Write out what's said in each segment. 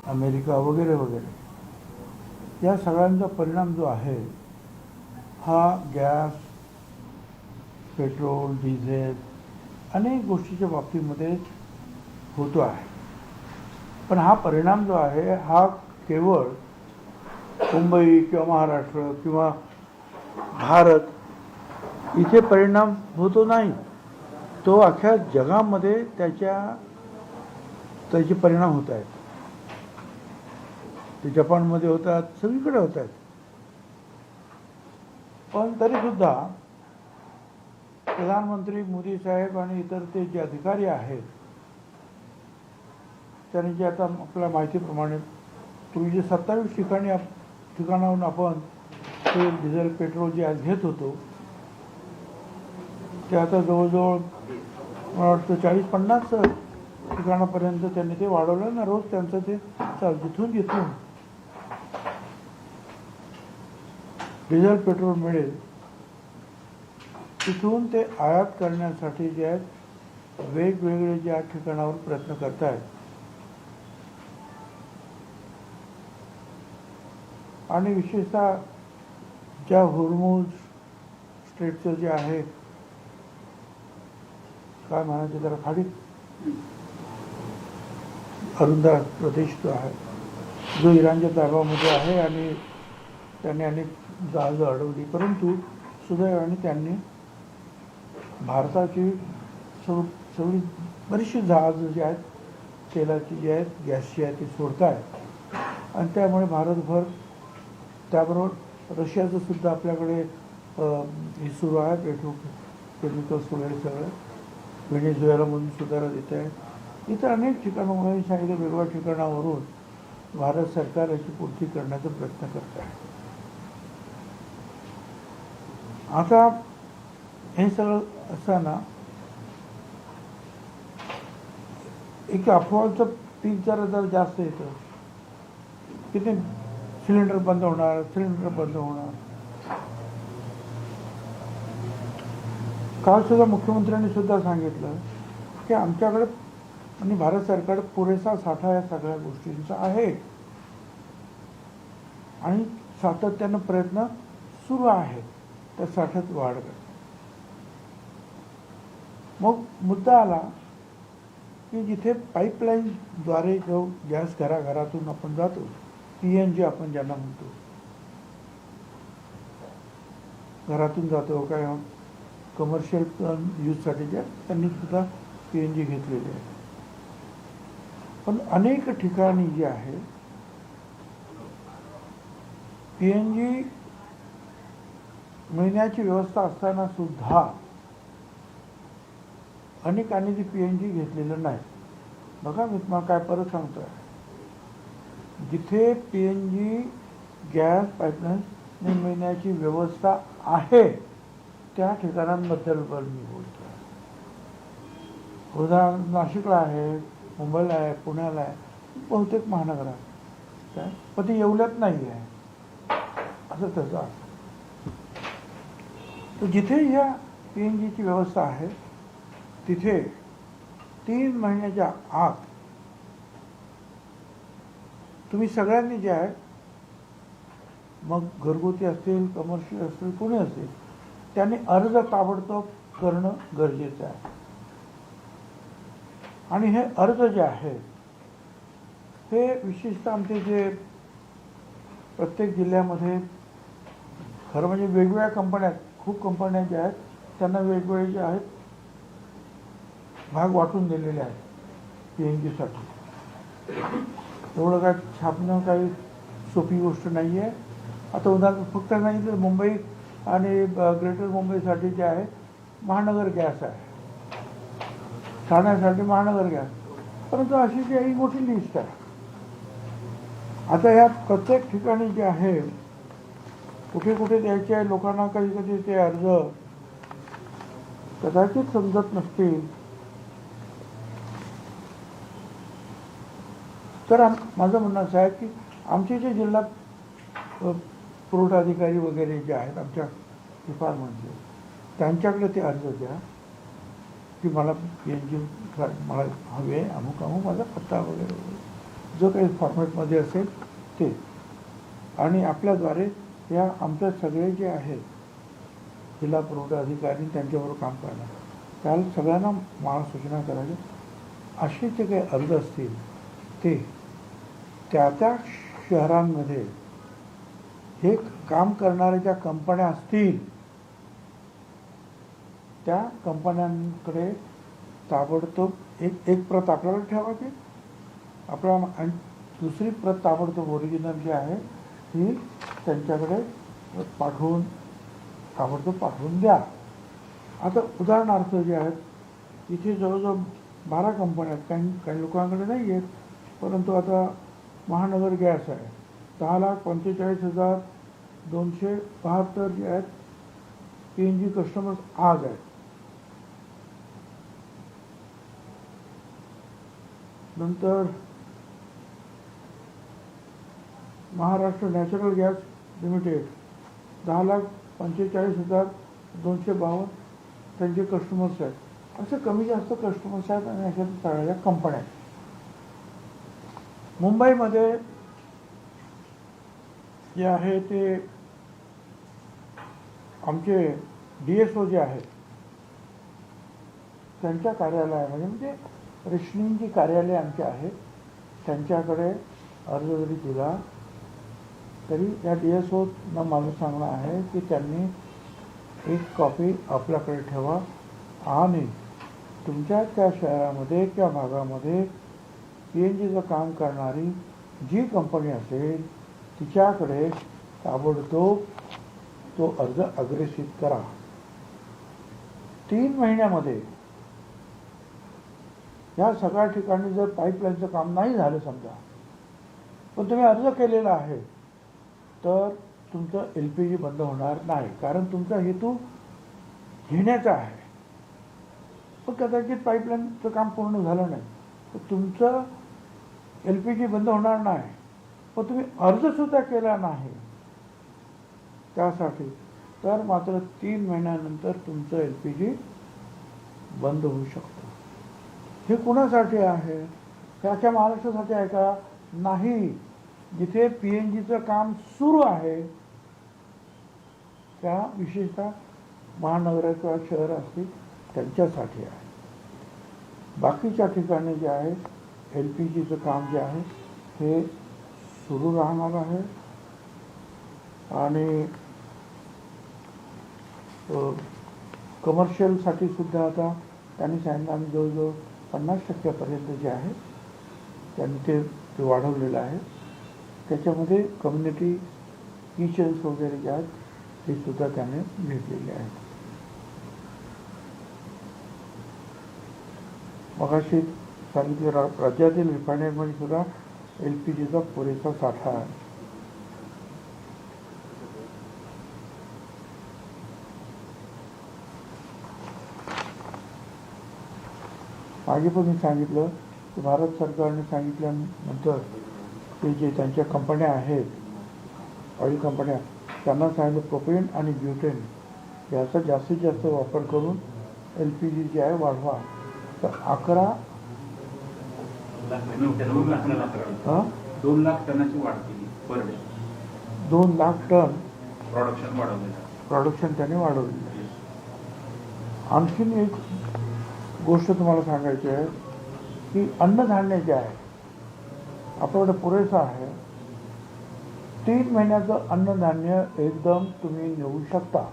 America वगैरे वगैरे, या सगळ्यांचा परिणाम जो आहे हा गॅस, पेट्रोल, डिझेल अनेक गोष्टीच्या बाबतीमध्ये होतो आहे. पण हा परिणाम जो आहे हा केवळ मुंबई किंवा महाराष्ट्र किंवा भारत इथे परिणाम होतो नाही, तो अख्ख्या जगामध्ये त्याचे परिणाम होत आहेत. ते जपानमध्ये होतात, सगळीकडे होत आहेत. पण तरीसुद्धा प्रधानमंत्री मोदी साहेब आणि इतर ते जे अधिकारी आहेत त्यांनी जे आता आपल्या माहितीप्रमाणे पूर्वी जे 27 ठिकाणाहून आपण ते डिझेल पेट्रोल जे आज घेत होतो ते आता जवळजवळ मला वाटतं 40-50 ठिकाणापर्यंत त्यांनी ते वाढवलं ना. रोज त्यांचं ते जिथून डिझेल पेट्रोल मिळेल तिथून ते आयात करण्यासाठी जे आहेत वेगवेगळे ज्या ठिकाणावर प्रयत्न करत आहेत. आणि विशेषतः ज्या होर्मुझ स्ट्रेटचं जे आहे काय म्हणायचं त्याला, खाडी अरुंद प्रदेश जो आहे जो इराणच्या ताब्यामध्ये आहे आणि त्यांनी अनेक जहाजं अडवली, परंतु सुदैवाने त्यांनी भारताची सगळी बरीचशी जहाजं जी आहेत तेलाची जी आहेत, गॅसची आहे ती सोडत आहेत. आणि त्यामुळे भारतभर, त्याबरोबर रशियाचं सुद्धा आपल्याकडे हे सुरू आहे, पेट्रोकेमिकल्स वगैरे सगळं व्हेनेझुएलामधून सुद्धा येत आहे. इतर अनेक ठिकाणांमध्ये सांगितलं वेगवेगळ्या ठिकाणावरून भारत सरकार याची पूर्ती करण्याचा प्रयत्न करत आहे. आता हे सगळं असताना एक अफवाचं पीक जरा जास्त येतं की ते सिलेंडर बंद होणार. काल सुद्धा मुख्यमंत्र्यांनी सुद्धा सांगितलं की आमच्याकडे आणि भारत सरकार पुरेसा साठा या सगळ्या गोष्टींचा आहे आणि सातत्यानं प्रयत्न सुरू आहेत त्या साठ्यात वाढ करण्याचा. मग मुद्दा आला की जिथे पाईपलाईनद्वारे जो गॅस घराघरातून आपण जातो, PNG आपण ज्यांना म्हणतो, घरातून जातो काय कमर्शियल यूजसाठी ज्या त्यांनी सुद्धा PNG घेतलेले आहे. पण अनेक ठिकाणी जे आहे PNG मिळण्याची व्यवस्था असताना सुद्धा अनेकांनी ती PNG घेतलेलं नाही. बघा मी तुम्हाला काय परत सांगतोय, जिथे PNG गॅस पाईपलाईन मिळण्याची व्यवस्था आहे त्या ठिकाणांबद्दल मी बोलतो. उदाहरण नाशिकला आहे, मुंबईला आहे, पुण्याला आहे, बहुतेक महानगरात काय, पण ते येवल्यात नाही आहे असं त्याचं असं. तर जिथे ह्या PNGची व्यवस्था आहे तिथे 3 महिन्याच्या आत तुम्ही सगळ्यांनी जे आहे, मग घरगुती असतील, कमर्शियल असतील, कोणी असेल, त्यांनी अर्ज ताबडतोब करणं गरजेचं आहे. आणि हे अर्ज जे आहे हे विशेषतः आमचे जे प्रत्येक जिल्ह्यामध्ये खरं म्हणजे वेगवेगळ्या कंपन्या, खूप कंपन्या ज्या आहेत त्यांना वेगवेगळे जे आहेत भाग वाटून दिलेले आहेत PNGसाठी. एवढं काय छापणं काही सोपी गोष्ट नाही आहे. आता उदाहरण फक्त नाही तर मुंबई आणि ग्रेटर मुंबईसाठी जे आहे महानगर गॅस आहे, ठाण्यासाठी महानगर गॅस, परंतु अशी जी ही मोठी लिस्ट आहे. आता या प्रत्येक ठिकाणी जे आहे कुठे कुठे द्यायचे आहे लोकांना, कधी कधी ते अर्ज कदाचित समजत नसतील. तर माझं म्हणणं असं आहे की आमचे जे जिल्हा पुरवठा अधिकारी वगैरे जे आहेत आमच्या डिपार्टमेंटचे, त्यांच्याकडे ते अर्ज द्या की मला PNG मला हवे, अमुक माझा पत्ता वगैरे वगैरे, जो काही फॉर्मॅटमध्ये असेल ते, आणि आपल्याद्वारे या आमच्या सगळे जे आहेत जिल्हा पुरवठा अधिकारी त्यांच्याबरोबर काम करणार, त्याला सगळ्यांना मला सूचना करायच्या असे जे काही अर्ज असतील ते त्या त्या शहरांमध्ये हे काम करणाऱ्या ज्या कंपन्या असतील त्या कंपन्यांकडे ताबडतोब एक प्रत आपल्याला ठेवायची, आपल्याला, आणि दुसरी प्रत ताबडतोब ओरिजिनल जी आहे ही त्यांच्याकडे ताबडतोब पाठवून द्या. आता उदाहरणार्थ जे आहेत इथे जवळजवळ 12 कंपन्या आहेत, काही लोकांकडे नाही आहेत, परंतु आता महानगर गॅस आहे, 10,45,272 जे आहेत PNG कस्टमर्स आज आहेत. नंतर महाराष्ट्र नॅचरल गॅस लिमिटेड 10,45,252 त्यांचे कस्टमर्स आहेत. असे कमी जास्त कस्टमर्स आहेत आणि अशा सगळ्या कंपन्या आहेत. मुंबईमध्ये जे आहे ते आमचे DSO जे आहेत त्यांच्या कार्यालयामध्ये, म्हणजे रेशनिंग जी कार्यालय आमचे आहेत त्यांच्याकडे अर्ज जरी दिला तरी या DSOना माझं सांगणं आहे की त्यांनी एक कॉपी आपल्याकडे ठेवा आणि तुमच्या त्या शहरामध्ये किंवा भागामध्ये PNGचं काम करणारी जी कंपनी असेल तिच्याकडे ताबडतोब तो अर्ज अग्रेसित करा. 3 महिन्यामध्ये या सगळ्या ठिकाणी जर पाईपलाईनचं काम नाही झालं समजा, पण तुम्ही अर्ज केलेला आहे, तर तुमचं LPG बंद होणार नाही, कारण तुमचा हेतू घेण्याचा आहे. पण कदाचित पाईपलाईनचं काम पूर्ण झालं नाही तर तुमचं LPG बंद होणार नाही, पण तुम्ही अर्जसुद्धा केला नाही त्यासाठी, तर मात्र 3 महिन्यानंतर तुमचं LPG बंद होऊ शकतं. हे कुणासाठी आहे? हे अख्ख्या महाराष्ट्रासाठी आहे का? नाही. जिथे PNGचं काम सुरू आहे त्या विशेषतः महानगर किंवा शहर असतील त्यांच्यासाठी आहे. बाकीच्या ठिकाणी जे आहे LPGचं काम जे आहे हे सुरू राहणार आहे आणि कमर्शियलसाठी सुद्धा आता त्यांनी सांगितलं आम्ही जवळजवळ 50% जे आहे त्यांनी ते वाढवलेलं आहे. त्याच्यामध्ये कम्युनिटी किचन्स वगैरे जे आहेत ते सुद्धा त्याने घेतलेले आहेत. मगाशी सांगितले राज्यातील रिफायनरीमध्ये सुद्धा LPGचा पुरेसा साठा आहे. मागे पण मी सांगितलं की भारत सरकारने सांगितल्यानंतर ते जे त्यांच्या कंपन्या आहेत ऑइल कंपन्या त्यांना सांगितलं प्रोपेन आणि ब्युटेन याचा जास्तीत जास्त वापर करून LPG जे आहे वाढवा. तर 2 लाख टनाची वाढ केली per day. 2 lakh ton production त्याने वाढवलेलं आहे. आणखीन एक गोष्ट तुम्हाला सांगायची आहे की अन्नधान्य जे आहे आपल्याकडे पुरेसं आहे. 3 महिन्याचं अन्नधान्य एकदम तुम्ही नेऊ शकता.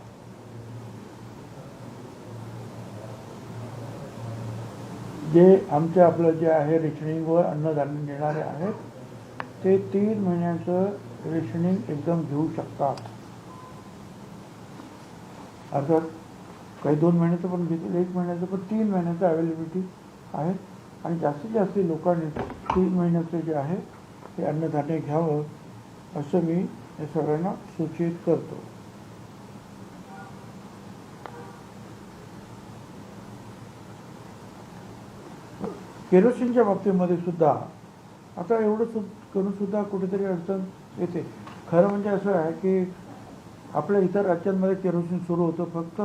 जे आमचे आपलं जे आहे रेशनिंगवर अन्नधान्य नेणारे आहेत ते 3 महिन्याचं रेशनिंग एकदम घेऊ शकतात. अर्थात काही 2 महिन्याचं पण घेतील, 1 महिन्याचं पण 3 महिन्याचं अवेलेबिलिटी आहे आणि जास्तीत जास्त लोकांनी 3 महिन्याचं जे आहे ते अन्नधान्य घ्यावं असं मी या सगळ्यांना सूचित करतो. केरोसिनच्या बाबतीमध्ये सुद्धा आता एवढं करून सुद्धा कुठेतरी अडचण येते. खरं म्हणजे असं आहे की आपल्या इतर राज्यांमध्ये केरोसिन सुरू होतं, फक्त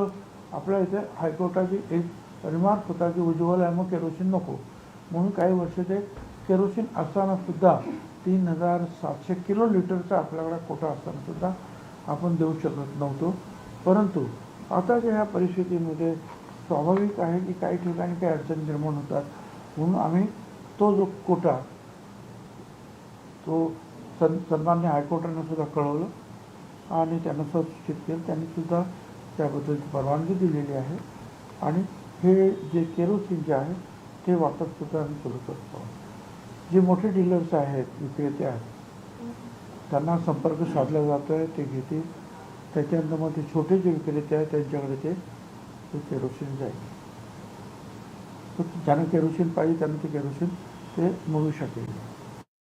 आपल्या इथे हायकोर्टाची एक रिमार्क होता की उज्ज्वला मग केरोसिन नको, म्हणून काही वर्ष ते केरोसिन असताना सुद्धा 3700 किलो लिटरचा आपल्याकडे कोटा असताना सुद्धा आपण देऊ शकत नव्हतो. परंतु आताच्या ह्या परिस्थितीमध्ये स्वाभाविक आहे की काही ठिकाणी काही अडचणी निर्माण होतात, म्हणून आम्ही तो जो कोटा तो सन्मान्य हायकोर्टानं सुद्धा कळवलं आणि त्यांना सूचित केलं. त्यांनी सुद्धा त्याबद्दलची परवानगी दिलेली आहे आणि हे जे केरोसिन जे आहे ते वाटपसुद्धा आम्ही सुरू करतो. जे मोठे डीलर्स आहेत, विक्रेते आहेत, त्यांना संपर्क साधला जातो आहे, ते घेतील. त्याच्यानंतर मग ते छोटे जे विक्रेते आहेत त्यांच्याकडे ते केरोसिन जाईल. ज्यांना केरोसिन पाहिजे त्यांना ते केरोसिन ते मिळू शकेल.